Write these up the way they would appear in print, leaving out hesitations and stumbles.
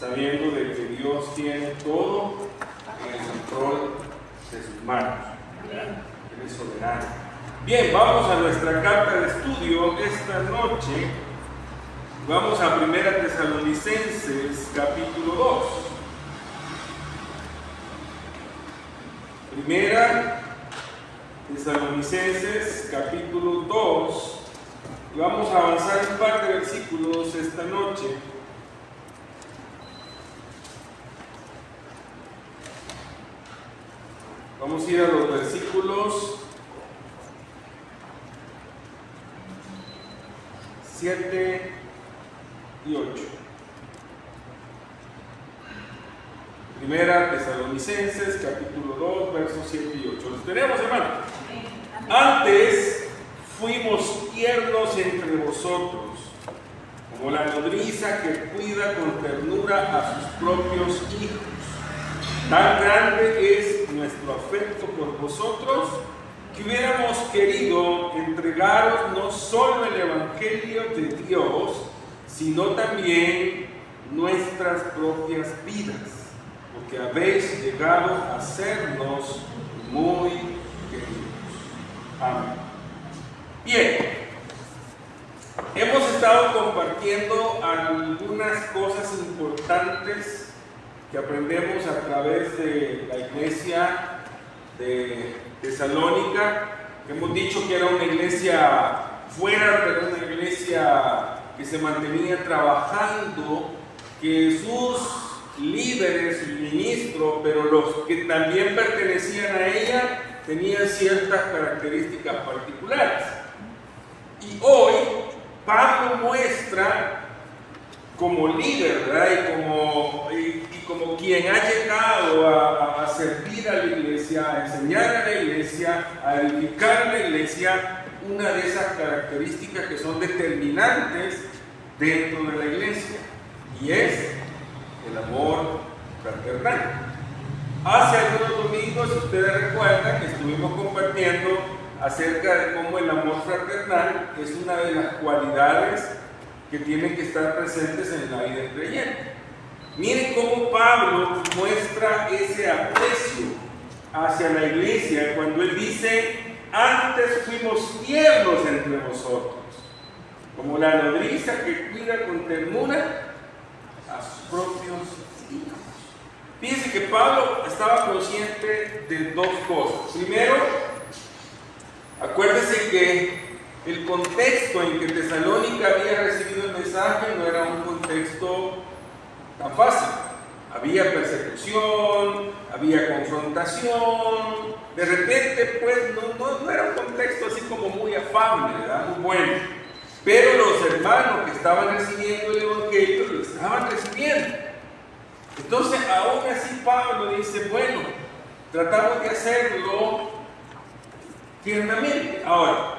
sabiendo de que Dios tiene todo en el control de sus manos. Él es soberano. Bien, vamos a nuestra carta de estudio esta noche. Vamos a 1 Tesalonicenses capítulo 2. 1 Tesalonicenses capítulo 2. Y vamos a avanzar un par de versículos esta noche. Vamos a ir a los versículos 7 y 8. 1 Tesalonicenses capítulo 2, versos 7 y 8. ¿Los tenemos, hermano? Antes fuimos tiernos entre vosotros, como la nodriza que cuida con ternura a sus propios hijos. Tan grande es nuestro afecto por vosotros que hubiéramos querido entregaros no solo el Evangelio de Dios, sino también nuestras propias vidas, porque habéis llegado a sernos muy queridos. Amén. Bien, hemos estado compartiendo algunas cosas importantes que aprendemos a través de la iglesia de Tesalónica. Hemos dicho que era una iglesia fuera, pero una iglesia que se mantenía trabajando, que sus líderes, sus ministros, pero los que también pertenecían a ella, tenían ciertas características particulares. Y hoy Pablo muestra como líder, ¿verdad? Y como quien ha llegado a servir a la iglesia, a enseñar a la iglesia, a edificar a la iglesia, una de esas características que son determinantes dentro de la iglesia, y es el amor fraternal. Hace algunos domingos, si ustedes recuerdan, estuvimos compartiendo acerca de cómo el amor fraternal es una de las cualidades que tienen que estar presentes en la vida del creyente. Miren cómo Pablo muestra ese aprecio hacia la iglesia cuando él dice: antes fuimos tiernos entre vosotros, como la nodriza que cuida con ternura a sus propios hijos. Fíjense que Pablo estaba consciente de dos cosas. Primero, acuérdense que el contexto en que Tesalónica había recibido el mensaje no era un contexto tan fácil. Había persecución, había confrontación. De repente, pues, no era un contexto así como muy afable, ¿verdad? Muy bueno. Pero los hermanos que estaban recibiendo el Evangelio lo estaban recibiendo. Entonces, aún así, Pablo dice: bueno, tratamos de hacerlo tiernamente. Ahora,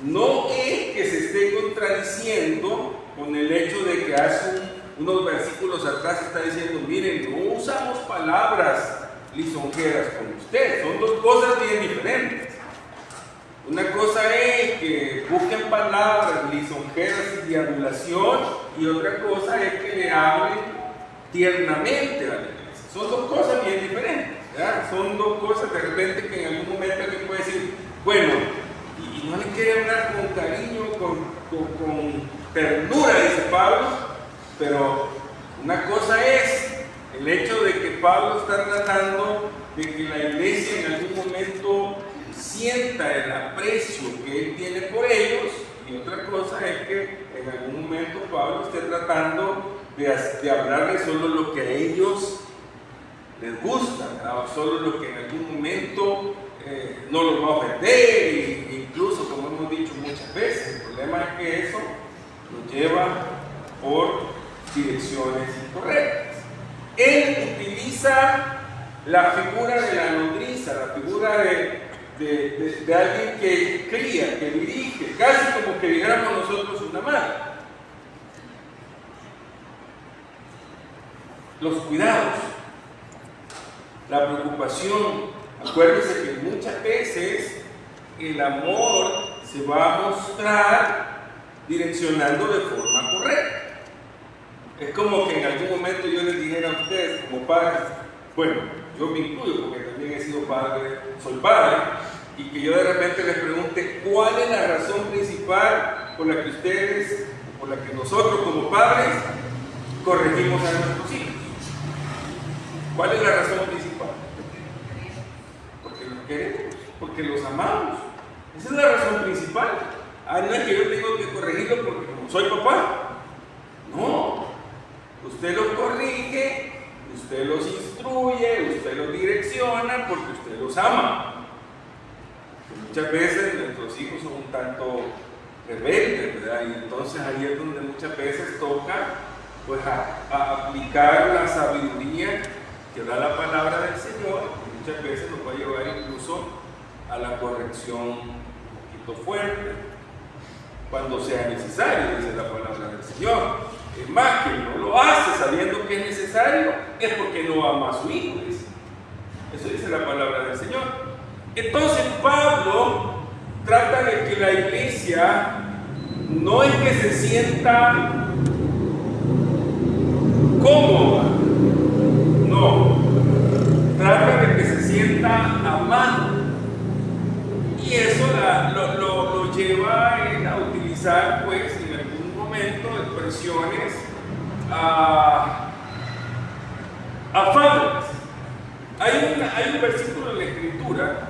no es que se esté contradiciendo con el hecho de que hace unos versículos atrás está diciendo: miren, no usamos palabras lisonjeras con ustedes. Son dos cosas bien diferentes. Una cosa es que busquen palabras lisonjeras y de adulación, y otra cosa es que le hablen tiernamente a la iglesia. Son dos cosas bien diferentes, ¿verdad? Son dos cosas de repente que en algún momento alguien puede decir: bueno, y no le quiere hablar con cariño, con ternura, dice Pablo, pero una cosa es el hecho de que Pablo está tratando de que la iglesia en algún momento sienta el aprecio que él tiene por ellos, y otra cosa es que en algún momento Pablo esté tratando de hablarles solo lo que a ellos les gusta, ¿verdad? O solo lo que en algún momento no los va a ofender, e incluso, como hemos dicho muchas veces, el problema es que eso nos lleva por direcciones incorrectas. Él utiliza la figura de la nodriza, la figura de alguien que cría, que dirige, casi como que dijéramos nosotros una madre. Los cuidados, la preocupación. Acuérdense que muchas veces el amor se va a mostrar direccionando de forma correcta. Es como que en algún momento yo les dijera a ustedes, como padres, bueno, yo me incluyo porque también he sido padre, soy padre, y que yo de repente les pregunte cuál es la razón principal por la que ustedes, por la que nosotros como padres corregimos a nuestros hijos. ¿Cuál es la razón principal? Porque los queremos, porque los amamos. Esa es la razón principal. No es que yo tengo que corregirlo porque como soy papá. No. Usted los corrige, usted los instruye, usted los direcciona porque usted los ama. Muchas veces nuestros hijos son un tanto rebeldes, ¿verdad? Y entonces ahí es donde muchas veces toca pues a aplicar la sabiduría que da la palabra del Señor, que muchas veces nos va a llevar incluso a la corrección un poquito fuerte, cuando sea necesario, dice la palabra del Señor. Es más, que no lo hace sabiendo que es necesario, es porque no ama a su hijo, dice. Eso dice la palabra del Señor. Entonces Pablo trata de que la iglesia no es que se sienta cómoda, no, trata de que se sienta amada. Y eso lo lleva a utilizar, pues, en algún momento, expresiones afables. Hay un versículo en la Escritura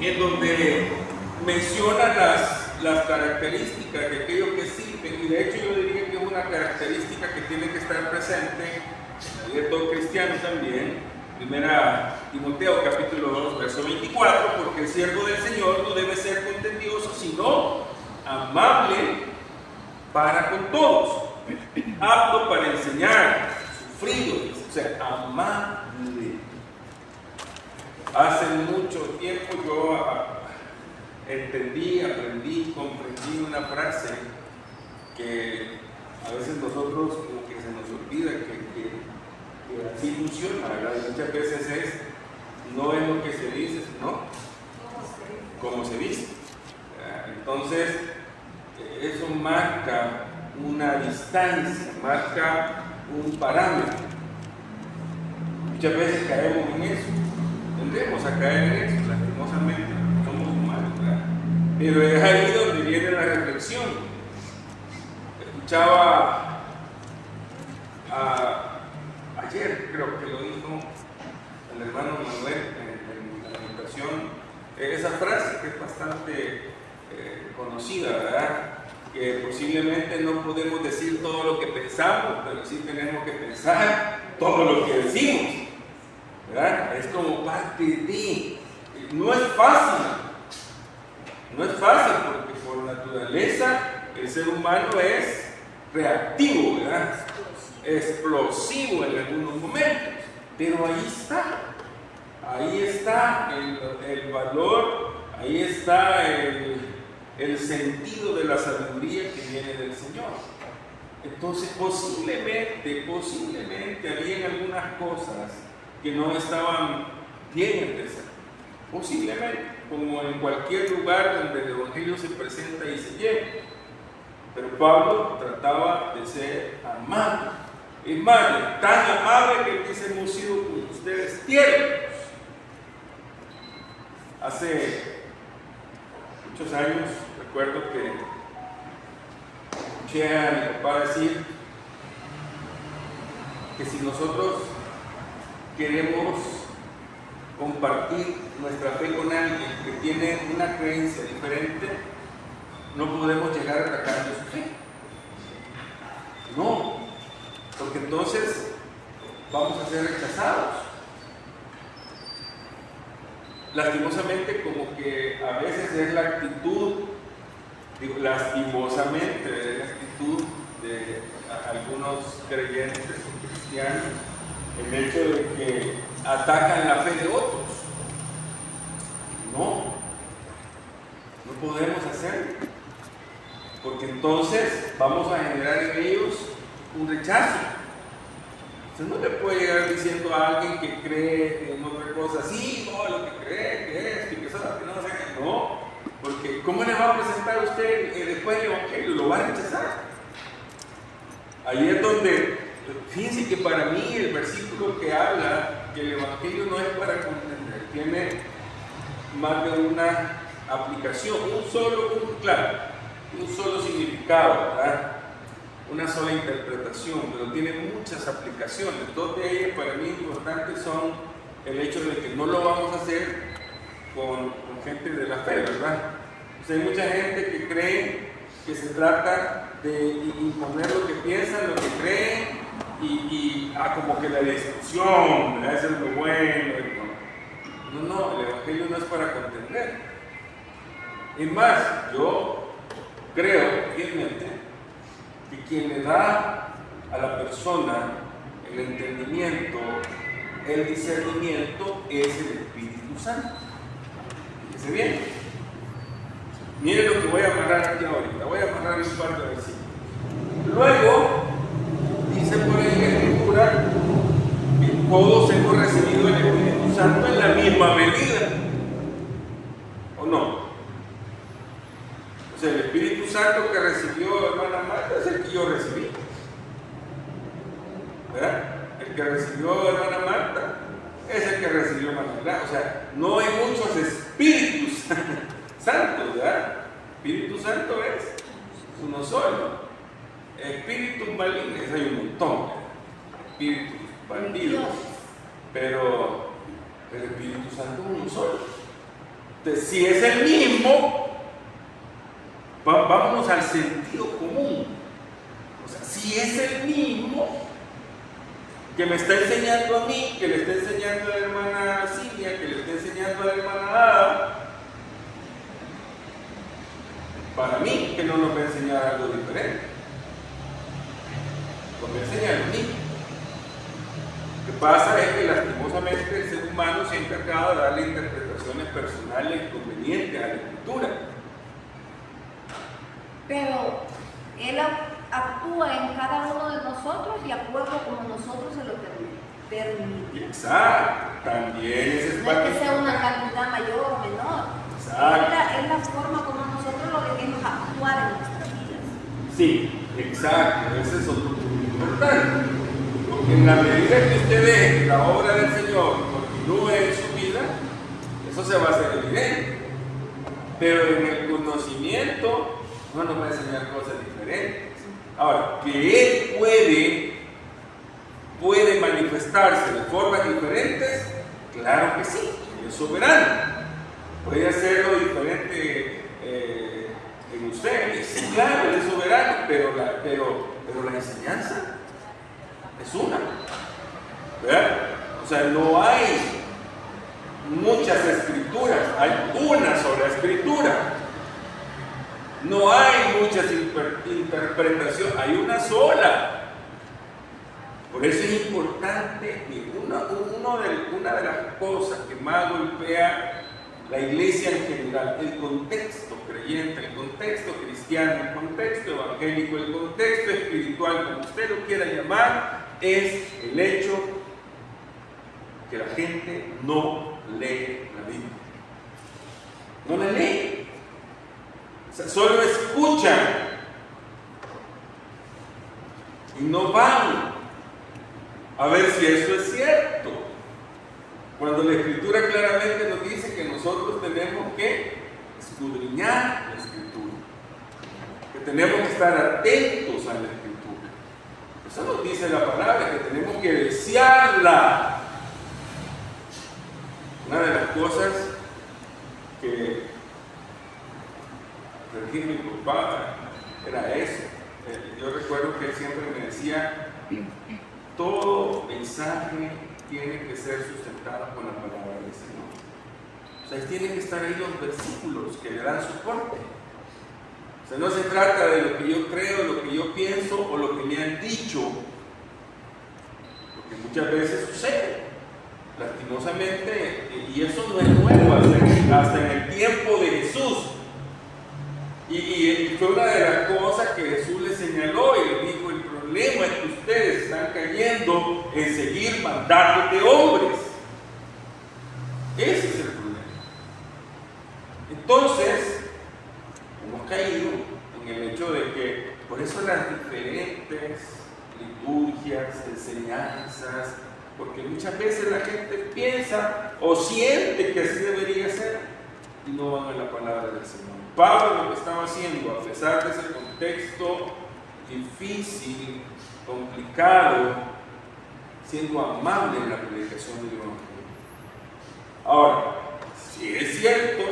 en donde menciona las características de aquello que sirven, y de hecho yo diría que es una característica que tiene que estar presente en todo cristiano también. Primera Timoteo capítulo 2 verso 24, porque el siervo del Señor no debe ser contendioso, sino amable para con todos, apto para enseñar, sufrido, o sea, amable. Hace mucho tiempo yo aprendí, comprendí una frase que a veces nosotros como que se nos olvida que así funciona, ¿verdad? Y muchas veces no es lo que se dice, sino cómo se dice. Entonces, eso marca una distancia, marca un parámetro. Muchas veces caemos en eso, tendemos a caer en eso, lastimosamente, somos humanos, ¿verdad? Pero es ahí donde viene la reflexión. Escuchaba ayer, creo que lo dijo el hermano Manuel en la meditación, esa frase que es bastante conocida, ¿verdad? Que posiblemente no podemos decir todo lo que pensamos, pero sí tenemos que pensar todo lo que decimos, ¿verdad? Es como parte de. No es fácil porque por naturaleza el ser humano es reactivo, ¿verdad? Explosivo en algunos momentos, pero ahí está el valor, ahí está el sentido de la sabiduría que viene del Señor. Entonces posiblemente habían algunas cosas que no estaban bien empezadas, posiblemente, como en cualquier lugar donde el Evangelio se presenta y se lleva. Pero Pablo trataba de ser amable. Es más, tan amable que dice: hemos sido con ustedes tiernos. Hace muchos años recuerdo que escuché a mi papá decir que si nosotros queremos compartir nuestra fe con alguien que tiene una creencia diferente, no podemos llegar a atacando su fe. No, porque entonces vamos a ser rechazados. Lastimosamente, como que a veces es la actitud, lastimosamente es la actitud de algunos creyentes o cristianos, el hecho de que atacan la fe de otros. No podemos hacerlo, porque entonces vamos a generar en ellos un rechazo. Usted no le puede llegar diciendo a alguien que cree en otra cosa: sí, no, lo que cree, que esto y que eso, que no sé qué. No, porque ¿cómo le va a presentar a usted después el Evangelio? Lo va a rechazar. Ahí es donde, fíjense que para mí el versículo que habla que el Evangelio no es para contender, tiene más de una aplicación, un solo significado, ¿verdad? Una sola interpretación, pero tiene muchas aplicaciones. Dos de ellas para mí importantes son el hecho de que no lo vamos a hacer con gente de la fe, ¿verdad? O sea, hay mucha gente que cree que se trata de imponer lo que piensan, lo que creen y como que la discusión, ¿verdad? Eso es lo bueno. No, el Evangelio no es para contender. Es más, yo creo fielmente que quien le da a la persona el entendimiento, el discernimiento, es el Espíritu Santo. Fíjense bien. Miren lo que voy a amarrar aquí ahorita. Voy a amarrar un par de versículos. Luego, dice por ahí en la Escritura que todos hemos recibido el Espíritu Santo en la misma medida. ¿O no? O sea, el Espíritu Santo que recibió hermana Marta es el que yo recibí. ¿Verdad? El que recibió hermana Marta es el que recibió hermana Marta. O sea, no hay muchos espíritus santos, ¿verdad? Espíritu Santo es uno solo. Espíritus malignos hay un montón, ¿verdad? Espíritus bandidos, pero el Espíritu Santo es uno solo. Entonces, si es el mismo, vámonos al sentido común. O sea, si es el mismo que me está enseñando a mí, que le está enseñando a la hermana Silvia, que le está enseñando a la hermana Ada, para mí, que no nos va a enseñar algo diferente. Nos va a enseñar lo mismo. Lo que pasa es que lastimosamente el ser humano se ha encargado de darle interpretaciones personales convenientes a la Escritura. Pero Él actúa en cada uno de nosotros de acuerdo como nosotros se lo permitimos. Exacto, también es No es que sea una cantidad mayor o menor. Exacto. Es la forma como nosotros lo dejemos actuar en nuestras vidas. Sí, exacto, ese es otro punto importante. Porque en la medida que usted ve que la obra del Señor continúe en su vida, eso se va a hacer evidente. Pero en el conocimiento no nos va a enseñar cosas diferentes. Ahora, que Él puede manifestarse de formas diferentes, claro que sí, Él es soberano. Puede hacerlo diferente en usted, sí, claro, Él es soberano, pero la enseñanza es una, ¿verdad? O sea, no hay muchas escrituras, hay una sola escritura. No hay muchas interpretaciones, hay una sola. Por eso es importante que una de las cosas que más golpea la iglesia en general, el contexto creyente, el contexto cristiano, el contexto evangélico, el contexto espiritual, como usted lo quiera llamar, es el hecho que la gente no lee la Biblia. No la lee. O sea, solo escuchan y no van a ver si eso es cierto. Cuando la Escritura claramente nos dice que nosotros tenemos que escudriñar la Escritura, que tenemos que estar atentos a la Escritura. Eso nos dice la palabra, que tenemos que desearla. Una de las cosas que decía mi papá era eso. Yo recuerdo que él siempre me decía: todo mensaje tiene que ser sustentado con la palabra del Señor. O sea, tienen que estar ahí los versículos que le dan soporte. O sea, no se trata de lo que yo creo, lo que yo pienso o lo que me han dicho, porque muchas veces sucede, lastimosamente, y eso no es nuevo, hasta en el tiempo de Jesús. Y fue una de las cosas que Jesús le señaló y le dijo: el problema es que ustedes están cayendo en seguir mandatos de hombres. Ese es el problema. Entonces, hemos caído en el hecho de que, por eso las diferentes finanzas, porque muchas veces la gente piensa o siente que así debería ser y no van a la palabra del Señor. Pablo lo que estaba haciendo, a pesar de ese contexto difícil, complicado, siendo amable en la predicación del Evangelio. Ahora, si es cierto,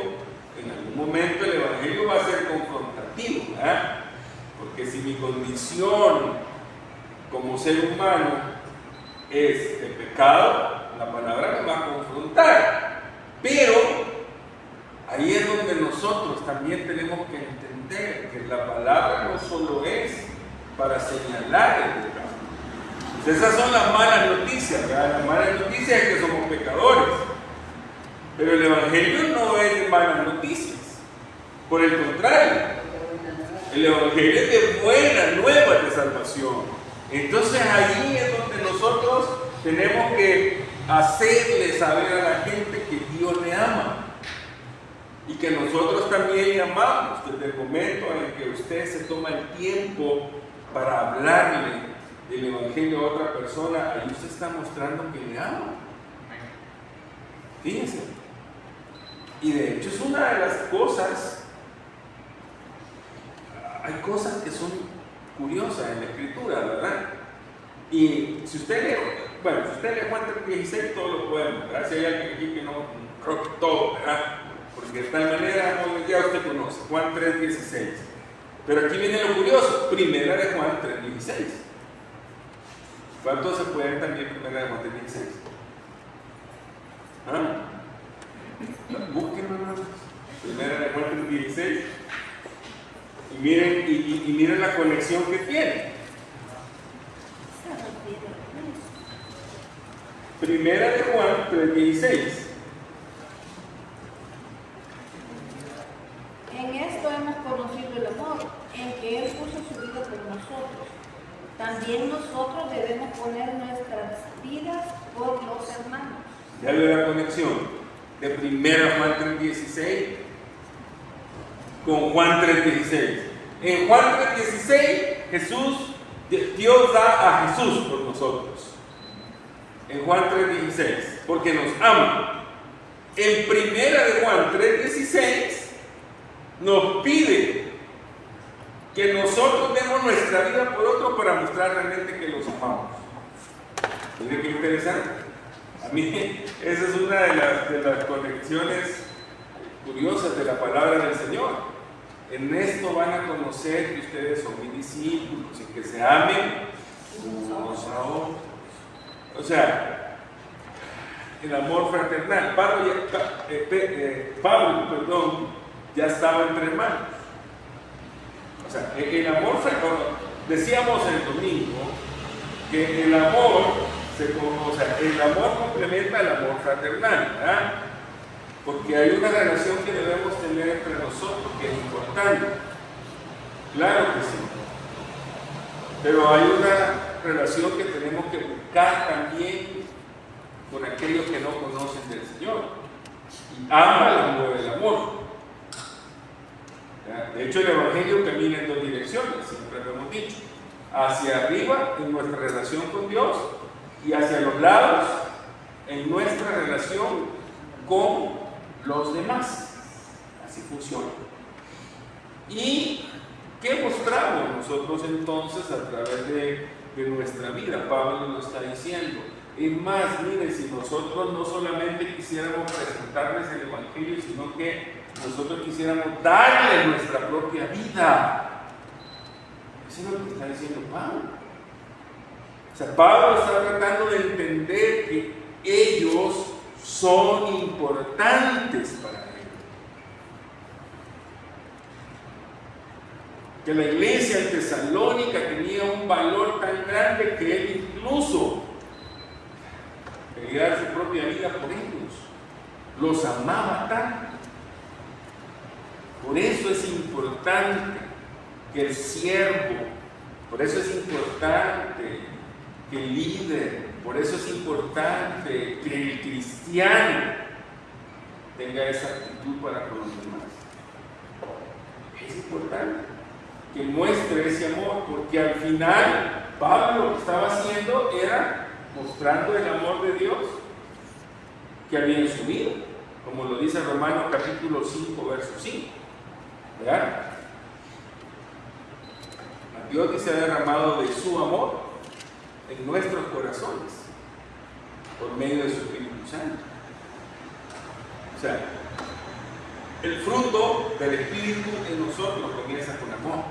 en algún momento el Evangelio va a ser confrontativo, ¿verdad? Porque si mi condición como ser humano es de pecado, la palabra me va a confrontar. Pero ahí es donde nosotros también tenemos que entender que la palabra no solo es para señalar el pecado. Pues esas son las malas noticias, ¿verdad? Las malas noticias es que somos pecadores. Pero el Evangelio no es de malas noticias. Por el contrario, el Evangelio es de buenas nuevas de salvación. Entonces ahí es donde nosotros tenemos que hacerle saber a la gente que Dios le ama. Y que nosotros también le amamos desde el momento en que usted se toma el tiempo para hablarle del Evangelio a otra persona, ahí usted está mostrando que le ama. Fíjense. Y de hecho es una de las cosas, hay cosas que son curiosas en la Escritura, ¿verdad? Y si usted lee, bueno, si usted lee Juan 3:16, todo lo podemos, ¿verdad? Si hay alguien aquí que no, creo que todo, ¿verdad? Porque de tal manera, ya usted conoce, Juan 3:16. Pero aquí viene lo curioso, primera de Juan 3:16. ¿Cuántos se pueden también primera de Juan 3:16? ¿Ah? Búsquenlo, hermanos. Primera de Juan 3:16. Y miren la conexión que tiene. Primera de Juan 3:16. En esto hemos conocido el amor, en que Él puso su vida por nosotros. También nosotros debemos poner nuestras vidas por los hermanos. Ya veo la conexión de primera Juan 3:16 con Juan 3:16. En Juan 3:16, Dios da a Jesús por nosotros. En Juan 3:16, porque nos ama. En primera de Juan 3:16 nos pide que nosotros demos nuestra vida por otro para mostrar realmente que los amamos. ¿Miren qué interesante? A mí esa es una de las conexiones curiosas de la palabra del Señor. En esto van a conocer que ustedes son mis discípulos y que se amen unos a otros. O sea, el amor fraternal. Pablo, ya estaba entre hermanos. O sea, el amor fraternal, decíamos el domingo que el amor complementa el amor fraternal, ¿verdad? Porque hay una relación que debemos tener entre nosotros que es importante. Claro que sí. Pero hay una relación que tenemos que buscar también con aquellos que no conocen del Señor. Y ama el amor. De hecho, el Evangelio camina en dos direcciones, siempre lo hemos dicho. Hacia arriba en nuestra relación con Dios y hacia los lados en nuestra relación con los demás. Así funciona. ¿Y qué mostramos nosotros entonces a través de nuestra vida? Pablo lo está diciendo. Es más, miren, si nosotros no solamente quisiéramos presentarles el Evangelio, sino que nosotros quisiéramos darle nuestra propia vida. Eso es lo que está diciendo Pablo. O sea, Pablo está tratando de entender que ellos son importantes para él. Que la iglesia en Tesalónica tenía un valor tan grande que él incluso quería dar su propia vida por ellos. Los amaba tanto. Por eso es importante que el siervo, por eso es importante que el líder, por eso es importante que el cristiano tenga esa actitud para con los demás. Es importante que muestre ese amor, porque al final Pablo lo que estaba haciendo era mostrando el amor de Dios que había en su vida, como lo dice Romanos capítulo 5, verso 5. ¿Verdad? Dios dice ha derramado de su amor en nuestros corazones por medio de su Espíritu Santo. O sea, el fruto del Espíritu en nosotros comienza con amor.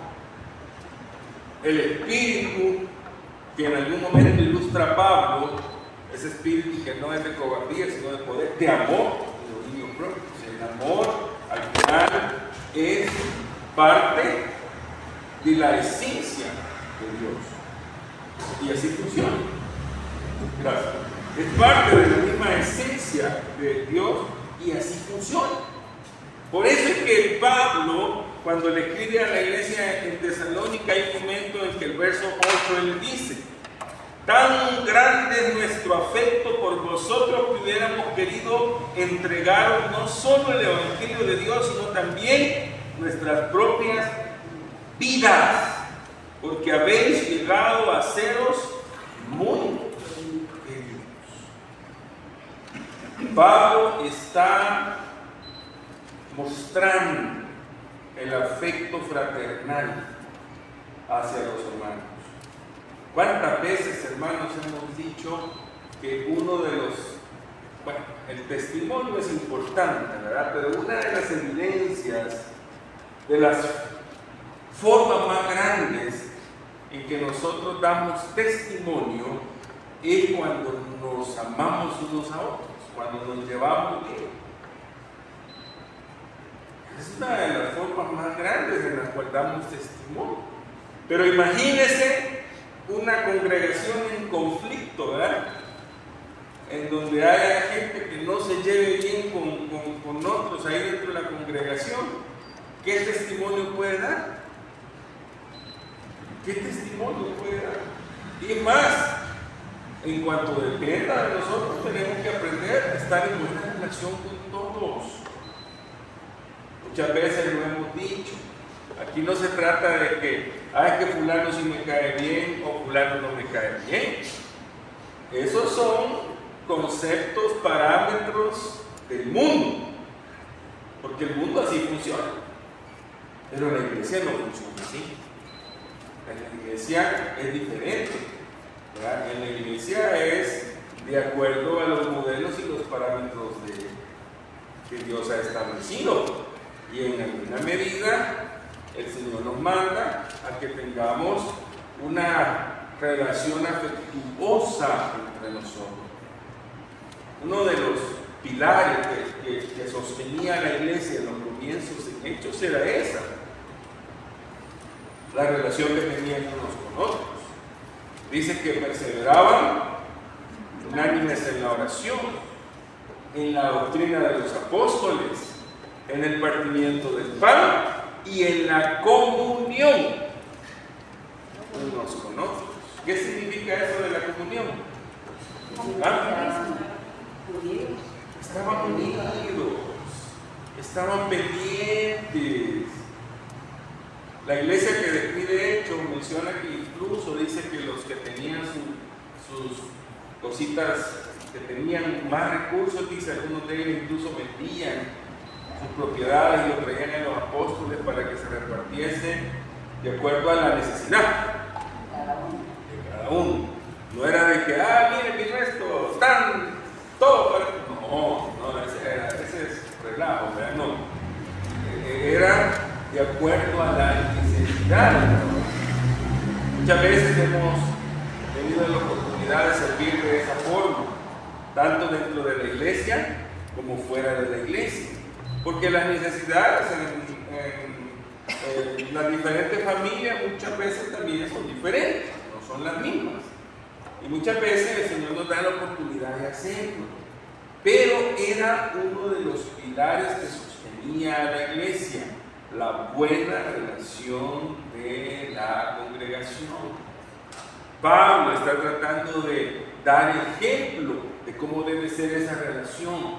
El Espíritu que en algún momento ilustra a Pablo, ese espíritu que no es de cobardía, sino de poder, de amor, de dominio propio. O sea, el amor al final es parte de la esencia de Dios. Y así funciona. Gracias. Es parte de la misma esencia de Dios y así funciona. Por eso es que Pablo, cuando le escribe a la iglesia en Tesalónica, hay un momento en que el verso 8 él dice: tan grande es nuestro afecto por vosotros que hubiéramos querido entregaros no solo el Evangelio de Dios, sino también nuestras propias vidas, porque habéis llegado a seros muy queridos. Pablo está mostrando el afecto fraternal hacia los hermanos. ¿Cuántas veces, hermanos, hemos dicho que uno de los, bueno, el testimonio es importante, ¿verdad? Pero una de las evidencias, de las formas más grandes en que nosotros damos testimonio es cuando nos amamos unos a otros, cuando nos llevamos bien. Es una de las formas más grandes en las cuales damos testimonio. Pero imagínense una congregación en conflicto, ¿verdad? En donde haya gente que no se lleve bien con otros ahí dentro de la congregación. ¿Qué testimonio puede dar? ¿Qué testimonio puede dar? Y más, en cuanto dependa de nosotros, tenemos que aprender a estar en buena relación con todos. Muchas veces lo hemos dicho. Aquí no se trata de que, que fulano sí me cae bien o fulano no me cae bien. Esos son conceptos, parámetros del mundo. Porque el mundo así funciona. Pero la iglesia no funciona así. En la iglesia es diferente. ¿Verdad? En la iglesia es de acuerdo a los modelos y los parámetros que Dios ha establecido. Y en alguna medida el Señor nos manda a que tengamos una relación afectuosa entre nosotros. Uno de los pilares que sostenía la iglesia en los comienzos en Hechos era esa, la relación que tenían unos con otros. Dice que perseveraban unánimes en la oración, en la doctrina de los apóstoles, en el partimiento del pan y en la comunión unos con otros. ¿Qué significa eso de la comunión? Estaban unidos, estaban pendientes. La iglesia que describe Hechos menciona que incluso dice que los que tenían sus cositas, que tenían más recursos, dice algunos de ellos incluso vendían sus propiedades y lo traían a los apóstoles para que se repartiese de acuerdo a la necesidad de cada uno. No era de que, miren mi resto, están todos para... No, ese es relajo, ¿verdad? No. Era de acuerdo a la necesidad. Muchas veces hemos tenido la oportunidad de servir de esa forma, tanto dentro de la iglesia como fuera de la iglesia. Porque las necesidades en las diferentes familias muchas veces también son diferentes, no son las mismas. Y muchas veces el Señor nos da la oportunidad de hacerlo. Pero era uno de los pilares que sostenía a la iglesia, la buena relación de la congregación. Pablo está tratando de dar ejemplo de cómo debe ser esa relación.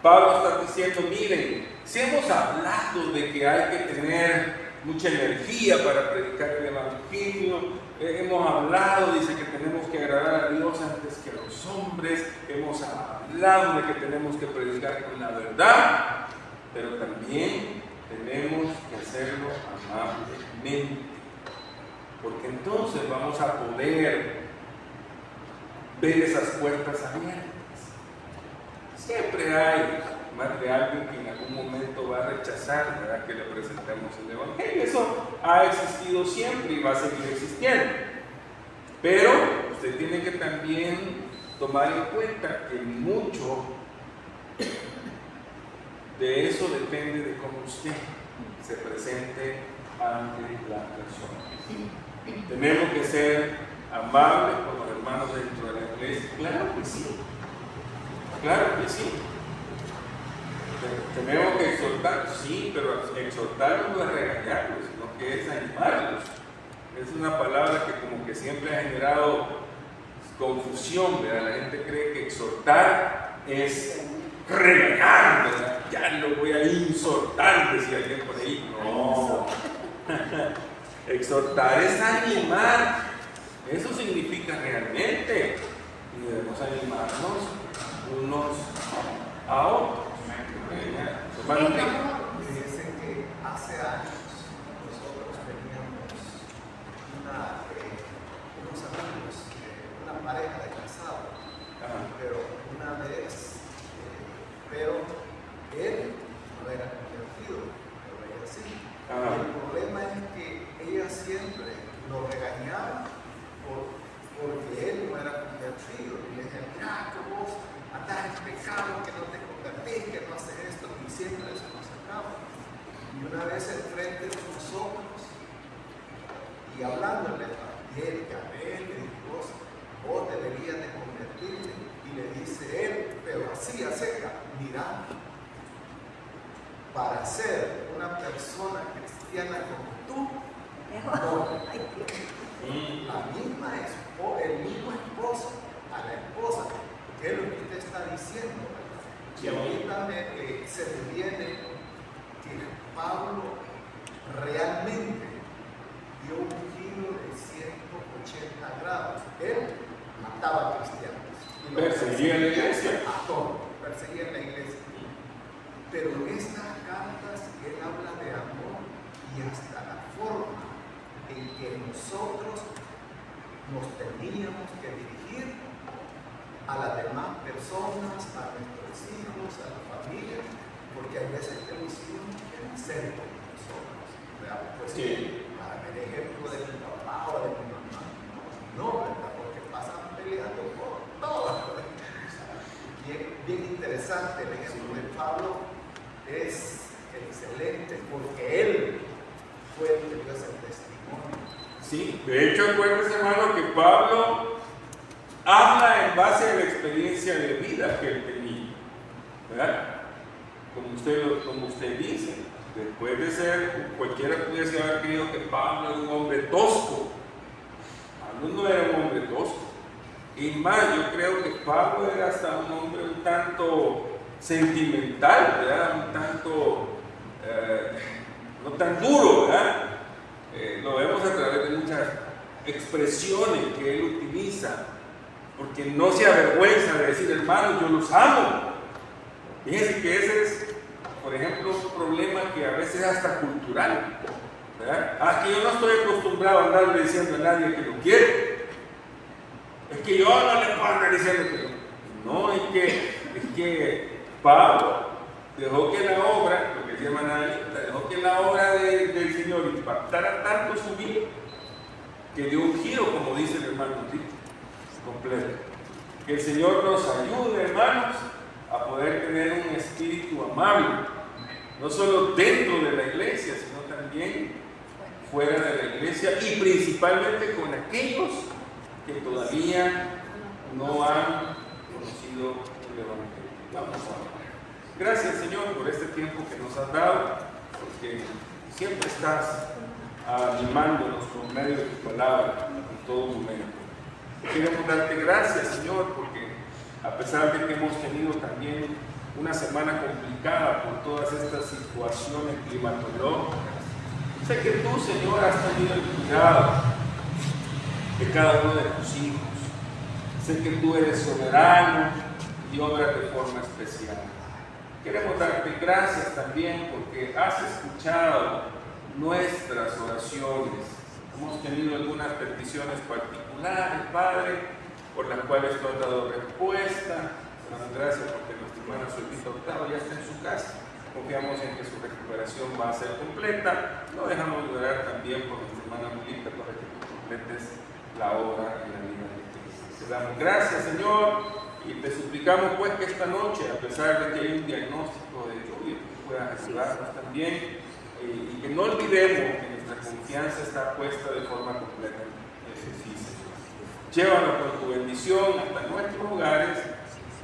Pablo está diciendo, miren, si hemos hablado de que hay que tener mucha energía para predicar el Evangelio, hemos hablado, dice que tenemos que agradar a Dios antes que a los hombres, hemos hablado de que tenemos que predicar con la verdad, pero también tenemos que hacerlo amablemente, porque entonces vamos a poder ver esas puertas abiertas. Siempre hay más de alguien que en algún momento va a rechazar, ¿verdad?, que le presentemos el Evangelio. Eso ha existido siempre y va a seguir existiendo. Pero usted tiene que también tomar en cuenta que mucho de eso depende de cómo usted se presente ante la persona. Tenemos que ser amables con los hermanos dentro de la iglesia. Claro que sí. Claro que sí. Tenemos que exhortar, sí, pero exhortarlos no es regañarlos, sino que es animarlos. Es una palabra que como que siempre ha generado confusión, ¿verdad? La gente cree que exhortar es regañar, ¿verdad? Ya lo voy a insultar, decía alguien por ahí. No. Exhortar es animar. Eso significa realmente. Y debemos animarnos unos a otros. Fíjense que hace años nosotros teníamos unos amigos, una pareja de casados, pero una vez, pero él no era convertido, pero ella sí. El problema es que ella siempre lo regañaba porque él no era convertido. Y le decía, mira, que vos andás en pecado, que no te convertís, que no haces esto, y siempre eso nos sacaba. Y una vez enfrente de nosotros, y hablándole a él, que a él le dijo, vos deberías de convertirte, y le dice él, pero así a seca, mira, para ser una persona cristiana como tú, no, el mismo esposo a la esposa, que es lo que usted está diciendo, ¿verdad? Y ahorita se me viene que Pablo realmente dio un giro de 180 grados. Él mataba a cristianos. Perseguía en la iglesia. A todos, perseguía en la iglesia. Pero en estas cartas él habla de amor y hasta la forma en que nosotros nos teníamos que dirigir a las demás personas, a nuestros hijos, a la familia, porque hay veces que los hijos quieren ser como nosotros, ¿verdad? Pues sí, para el ejemplo de mi papá o de mi mamá, no, ¿verdad? Porque pasan peleando por todo. Bien interesante, el ejemplo de Pablo es excelente porque él fue el que dio ese testimonio. Sí, de hecho, acuérdense, hermano, que Pablo habla en base a la experiencia de vida que él tenía, ¿verdad? Como usted dice, después de ser, cualquiera pudiese haber creído que Pablo era un hombre tosco. Pablo no era un hombre tosco. Y más, yo creo que Pablo era hasta un hombre un tanto sentimental, ¿verdad? Un tanto, no tan duro, ¿verdad? Lo vemos a través de muchas expresiones que él utiliza, porque no se avergüenza de decir, hermanos, yo los amo. Fíjense que ese es, por ejemplo, un problema que a veces es hasta cultural, ¿verdad? Que yo no estoy acostumbrado a andarle diciendo a nadie que lo quiere. Es que yo no le puedo andar diciendo que no, es que Pablo dejó que la obra, lo que se llama analista, dejó que la obra del Señor impactara tanto su vida que dio un giro, como dice el hermano Tito, completo. Que el Señor nos ayude, hermanos, a poder tener un espíritu amable, no solo dentro de la iglesia, sino también fuera de la iglesia y principalmente con aquellos que todavía no han conocido el Evangelio. Vamos a orar. Gracias, Señor, por este tiempo que nos has dado, porque siempre estás animándonos por medio de tu palabra en todo momento. Queremos darte gracias, Señor, porque a pesar de que hemos tenido también una semana complicada por todas estas situaciones climatológicas, sé que tú, Señor, has tenido el cuidado de cada uno de tus hijos. Sé que tú eres soberano y obras de forma especial. Queremos darte gracias también porque has escuchado nuestras oraciones. Hemos tenido algunas peticiones particulares, Padre, por las cuales tú has dado respuesta. Damos gracias porque nuestra hermana Solita Octava ya está en su casa. Confiamos en que su recuperación va a ser completa. No dejamos de orar también por nuestra hermana Molita para que tú completes la obra en la vida de Cristo. Te damos gracias, Señor, y te suplicamos pues que esta noche, a pesar de que hay un diagnóstico de lluvia, tú puedas ayudarnos también y que no olvidemos que nuestra confianza está puesta de forma completa en sí, Señor. Llévanos con tu bendición hasta nuestros hogares,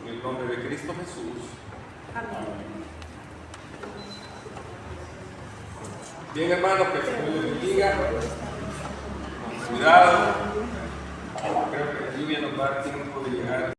en el nombre de Cristo Jesús. Amén. Bien, hermanos, que el Señor les bendiga. Con cuidado. Creo que la lluvia nos va a dar tiempo de llegar